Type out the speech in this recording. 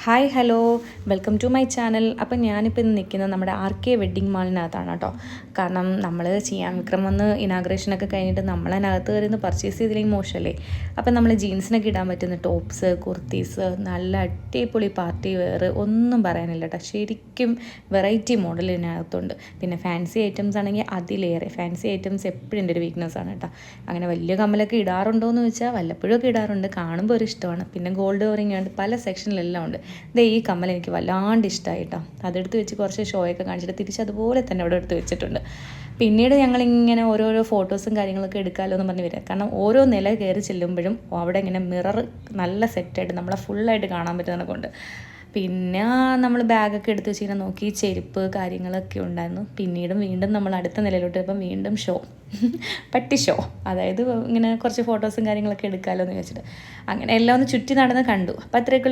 Hi hello welcome to my channel. അപ്പം ഞാനിപ്പോൾ ഇന്ന് നിൽക്കുന്നത് നമ്മുടെ RK വെഡ്ഡിങ് മാളിനകത്താണ് കേട്ടോ. കാരണം നമ്മൾ ചെയ്യാൻ വിക്രം വന്ന് ഇനാഗ്രേഷനൊക്കെ കഴിഞ്ഞിട്ട് നമ്മളതിനകത്ത് കയറിയൊന്ന് പർച്ചേസ് ചെയ്തില്ലെങ്കിൽ മോശമല്ലേ. അപ്പം നമ്മൾ ജീൻസിനൊക്കെ ഇടാൻ പറ്റുന്ന ടോപ്സ്, കുർത്തീസ്, നല്ല അടിപൊളി പാർട്ടി വെയർ ഒന്നും പറയാനില്ല കേട്ടോ. ശരിക്കും വെറൈറ്റി മോഡൽ ഇതിനകത്തുണ്ട്. പിന്നെ ഫാൻസി ഐറ്റംസ് ആണെങ്കിൽ അതിലേറെ. ഫാൻസി ഐറ്റംസ് എപ്പോഴും എൻ്റെ ഒരു വീക്ക്നെസ്സാണ് കേട്ടോ. അങ്ങനെ വലിയ കമ്മലൊക്കെ ഇടാറുണ്ടോ എന്ന് ചോദിച്ചാൽ വല്ലപ്പോഴും ഒക്കെ ഇടാറുണ്ട്, കാണുമ്പോൾ ഒരു ഇഷ്ടമാണ്. പിന്നെ ഗോൾഡ് ഓറിങ് ഉണ്ട്, പല സെക്ഷനിലെല്ലാം ഉണ്ട്. ഈ കമ്മൽ എനിക്ക് വല്ലാണ്ട് ഇഷ്ടമായി കേട്ടോ. അതെടുത്ത് വെച്ച് കുറച്ച് ഷോയൊക്കെ കാണിച്ചിട്ട് തിരിച്ച് അതുപോലെ തന്നെ അവിടെ എടുത്ത് വെച്ചിട്ടുണ്ട്. പിന്നീട് ഞങ്ങളിങ്ങനെ ഓരോരോ ഫോട്ടോസും കാര്യങ്ങളൊക്കെ എടുക്കാമല്ലോ എന്ന് പറഞ്ഞ് വരിക. കാരണം ഓരോ നില കയറി ചെല്ലുമ്പോഴും അവിടെ ഇങ്ങനെ മിറർ നല്ല സെറ്റായിട്ട് നമ്മളെ ഫുള്ളായിട്ട് കാണാൻ പറ്റുന്നത് കൊണ്ട്. പിന്നെ നമ്മൾ ബാഗൊക്കെ എടുത്ത് വെച്ചിങ്ങനെ നോക്കി ചെരുപ്പ് കാര്യങ്ങളൊക്കെ ഉണ്ടായിരുന്നു. പിന്നീടും വീണ്ടും നമ്മൾ അടുത്ത നിലയിലോട്ട് ഇപ്പം വീണ്ടും ഷോ, പട്ടി ഷോ, അതായത് ഇങ്ങനെ കുറച്ച് ഫോട്ടോസും കാര്യങ്ങളൊക്കെ എടുക്കാമല്ലോ എന്ന് വെച്ചിട്ട് അങ്ങനെ എല്ലാം ഒന്ന് ചുറ്റി നടന്ന് കണ്ടു. അപ്പോൾ അത്രയൊക്കെ